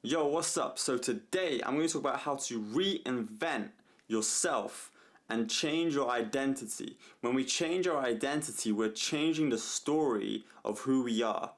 Yo, what's up? So today I'm going to talk about how to reinvent yourself and change your identity. When we change our identity, we're changing the story of who we are.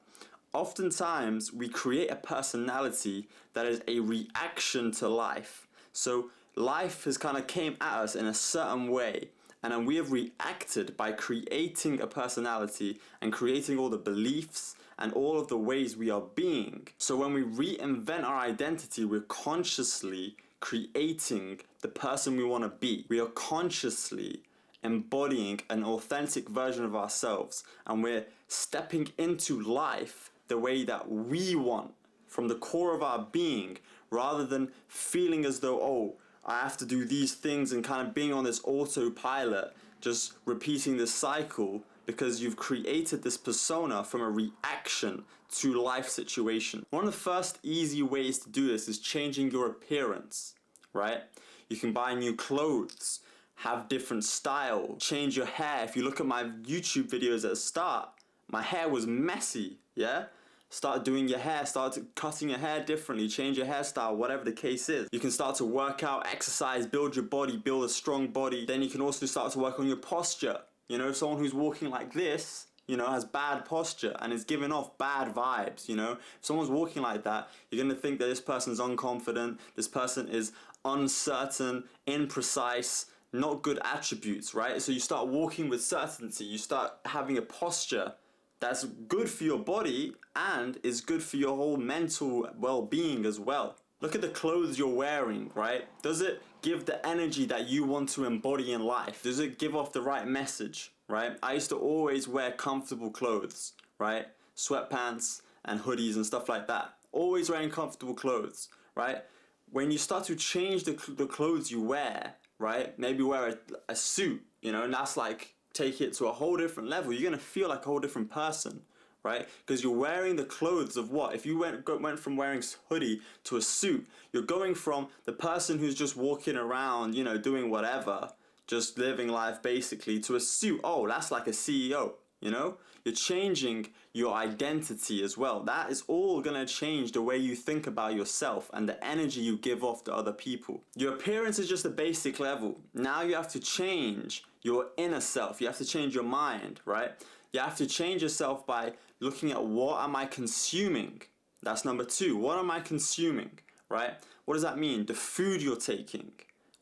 Oftentimes, we create a personality that is a reaction to life. So life has kind of came at us in a certain way, and then we have reacted by creating a personality and creating all the beliefs and all of the ways we are being. So when we reinvent our identity, we're consciously creating the person we want to be. We are consciously embodying an authentic version of ourselves, and we're stepping into life the way that we want from the core of our being, rather than feeling as though, oh, I have to do these things and kind of being on this autopilot, just repeating this cycle, because you've created this persona from a reaction to life situation. One of the first easy ways to do this is changing your appearance, right? You can buy new clothes, have different style, change your hair. If you look at my YouTube videos at the start, my hair was messy, yeah? Start doing your hair, start cutting your hair differently, change your hairstyle, whatever the case is. You can start to work out, exercise, build your body, build a strong body. Then you can also start to work on your posture. You know, someone who's walking like this, you know, has bad posture and is giving off bad vibes, you know. If someone's walking like that, you're going to think that this person's unconfident, this person is uncertain, imprecise, not good attributes, right? So you start walking with certainty, you start having a posture that's good for your body and is good for your whole mental well-being as well. Look at the clothes you're wearing, right? Does it give the energy that you want to embody in life? Does it give off the right message, right? I used to always wear comfortable clothes, right? Sweatpants and hoodies and stuff like that. Always wearing comfortable clothes, right? When you start to change the clothes you wear, right? Maybe wear a suit, you know, and that's like, take it to a whole different level. You're going to feel like a whole different person, right? Because you're wearing the clothes of what? If you went from wearing hoodie to a suit, you're going from the person who's just walking around, you know, doing whatever, just living life basically, to a suit. Oh, that's like a CEO, you know? You're changing your identity as well. That is all gonna change the way you think about yourself and the energy you give off to other people. Your appearance is just a basic level. Now you have to change your inner self. You have to change your mind, right? You have to change yourself by looking at what am I consuming. That's number two. What am I consuming, right? What does that mean? The food you're taking,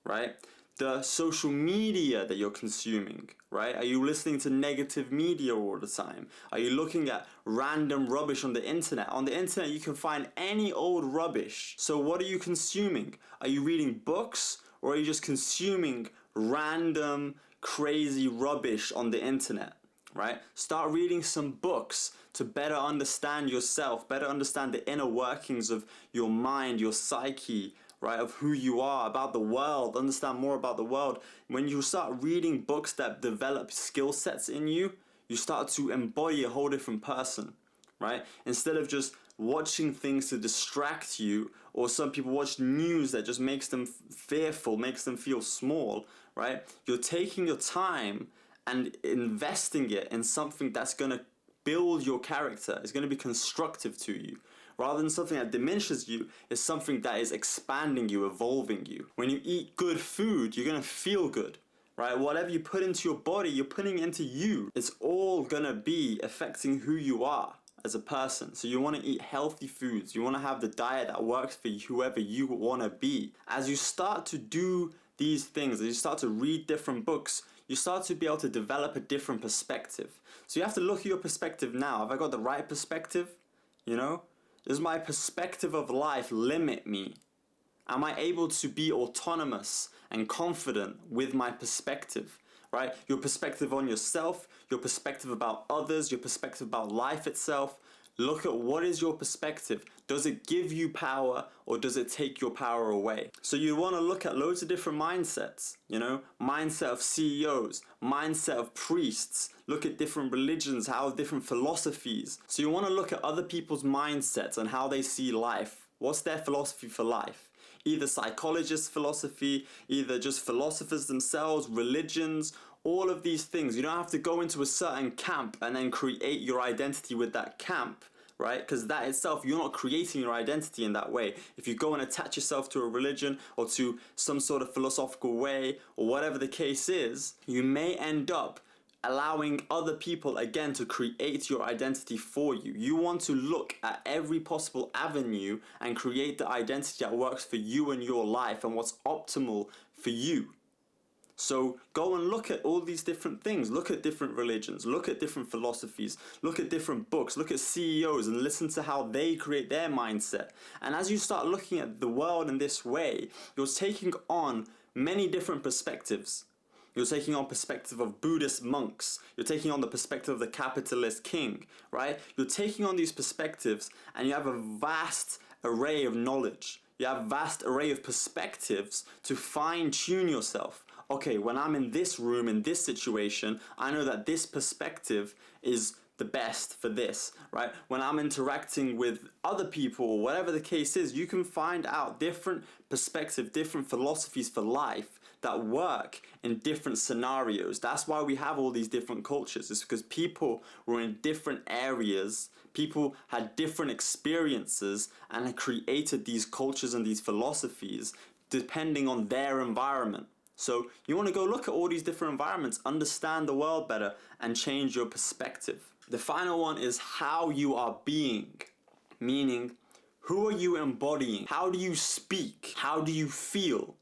right? The social media that you're consuming, right? Are you listening to negative media all the time? Are you looking at random rubbish on the internet? On the internet, you can find any old rubbish. So what are you consuming? Are you reading books, or are you just consuming random, crazy rubbish on the internet, right? Start reading some books to better understand yourself, better understand the inner workings of your mind, your psyche, right, of who you are, about the world, understand more about the world. When you start reading books that develop skill sets in you, you start to embody a whole different person, right? Instead of just watching things to distract you, or some people watch news that just makes them fearful, makes them feel small, right? You're taking your time and investing it in something that's going to build your character, is going to be constructive to you. Rather than something that diminishes you, is something that is expanding you, evolving you. When you eat good food, you're going to feel good, right? Whatever you put into your body, you're putting into you. It's all going to be affecting who you are as a person. So you want to eat healthy foods. You want to have the diet that works for you, whoever you want to be. As you start to do these things, as you start to read different books, you start to be able to develop a different perspective. So you have to look at your perspective now. Have I got the right perspective? You know? Does my perspective of life limit me? Am I able to be autonomous and confident with my perspective, right? Your perspective on yourself, your perspective about others, your perspective about life itself. Look at what is your perspective. Does it give you power, or does it take your power away? So you want to look at loads of different mindsets, you know, mindset of CEOs, mindset of priests. Look at different religions, how different philosophies. So you want to look at other people's mindsets and how they see life. What's their philosophy for life? Either psychologist philosophy, either just philosophers themselves, religions, all of these things. You don't have to go into a certain camp and then create your identity with that camp, right? Because that itself, you're not creating your identity in that way. If you go and attach yourself to a religion or to some sort of philosophical way or whatever the case is, you may end up allowing other people again to create your identity for you. You want to look at every possible avenue and create the identity that works for you and your life and what's optimal for you. So go and look at all these different things. Look at different religions, look at different philosophies, look at different books, look at CEOs and listen to how they create their mindset. And as you start looking at the world in this way, you're taking on many different perspectives. You're taking on perspective of Buddhist monks. You're taking on the perspective of the capitalist king, right? You're taking on these perspectives and you have a vast array of knowledge. You have a vast array of perspectives to fine-tune yourself. Okay, when I'm in this room, in this situation, I know that this perspective is the best for this, right? When I'm interacting with other people, or whatever the case is, you can find out different perspectives, different philosophies for life that work in different scenarios. That's why we have all these different cultures. It's because people were in different areas, people had different experiences and had created these cultures and these philosophies depending on their environment. So you want to go look at all these different environments, understand the world better, and change your perspective. The final one is how you are being, meaning who are you embodying? How do you speak? How do you feel?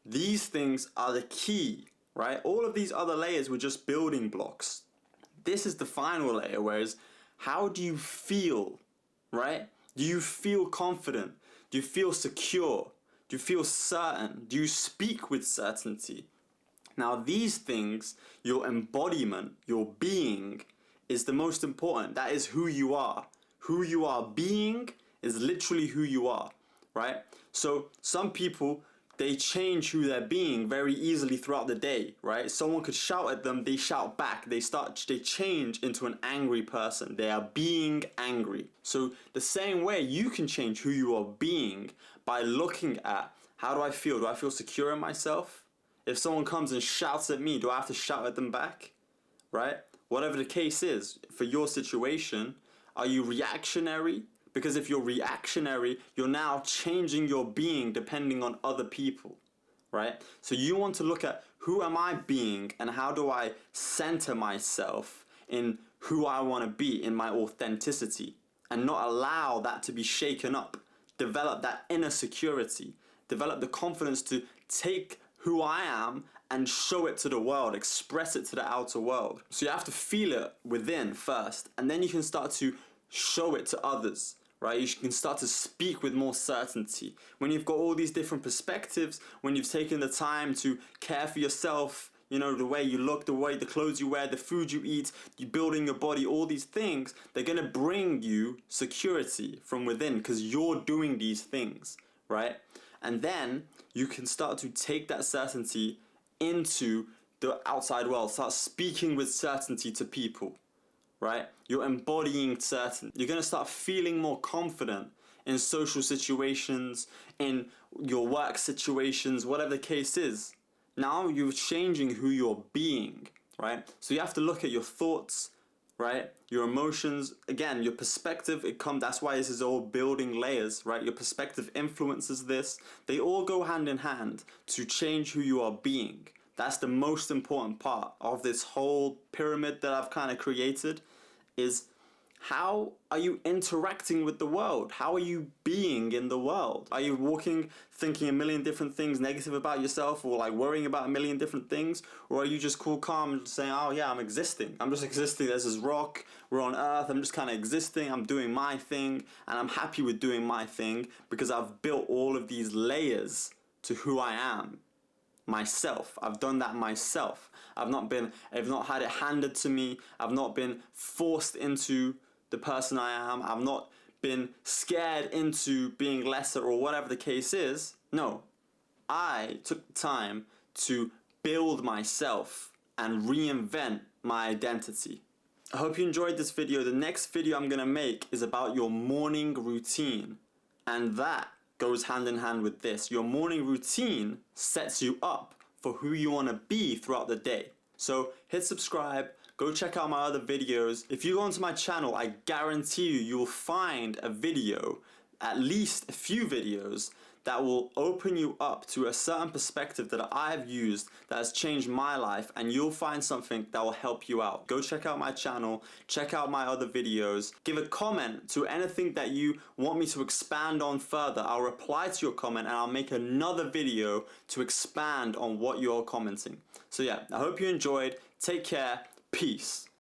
These things are the key, right? All of these other layers were just building blocks. This is the final layer, whereas how do you feel, right? Do you feel confident? Do you feel secure? Do you feel certain? Do you speak with certainty? Now these things, your embodiment, your being, is the most important. That is who you are. Who you are being is literally who you are, right? So some people, they change who they're being very easily throughout the day, right? Someone could shout at them, they shout back. They change into an angry person. They are being angry. So the same way you can change who you are being by looking at, how do I feel? Do I feel secure in myself? If someone comes and shouts at me, do I have to shout at them back, right? Whatever the case is, for your situation, are you reactionary? Because if you're reactionary, you're now changing your being depending on other people, right? So you want to look at who am I being and how do I center myself in who I want to be, in my authenticity, and not allow that to be shaken up. Develop that inner security. Develop the confidence to take who I am and show it to the world, express it to the outer world. So you have to feel it within first, and then you can start to show it to others, right? You can start to speak with more certainty. When you've got all these different perspectives, when you've taken the time to care for yourself, you know, the way you look, the clothes you wear, the food you eat, you building your body, all these things, they're gonna bring you security from within because you're doing these things, right? And then you can start to take that certainty into the outside world, start speaking with certainty to people, right? You're embodying certainty. You're going to start feeling more confident in social situations, in your work situations, whatever the case is. Now you're changing who you're being, right? So you have to look at your thoughts, right? Your emotions, again, your perspective, that's why this is all building layers, right? Your perspective influences this. They all go hand in hand to change who you are being. That's the most important part of this whole pyramid that I've kind of created, is how are you interacting with the world? How are you being in the world? Are you walking thinking a million different things negative about yourself, or like worrying about a million different things? Or are you just cool, calm, and saying, oh yeah, I'm existing. I'm just existing. There's this rock. We're on Earth. I'm just kind of existing. I'm doing my thing. And I'm happy with doing my thing because I've built all of these layers to who I am. Myself. I've done that myself. I've not had it handed to me. I've not been forced into the person I am. I've not been scared into being lesser or whatever the case is. No, I took the time to build myself and reinvent my identity. I hope you enjoyed this video. The next video I'm gonna make is about your morning routine, and that goes hand in hand with this. Your morning routine sets you up for who you want to be throughout the day. So hit subscribe, go check out my other videos. If you go onto my channel, I guarantee you will find a video, at least a few videos, that will open you up to a certain perspective that I have used that has changed my life, and you'll find something that will help you out. Go check out my channel, check out my other videos, give a comment to anything that you want me to expand on further. I'll reply to your comment and I'll make another video to expand on what you're commenting. So yeah, I hope you enjoyed. Take care. Peace.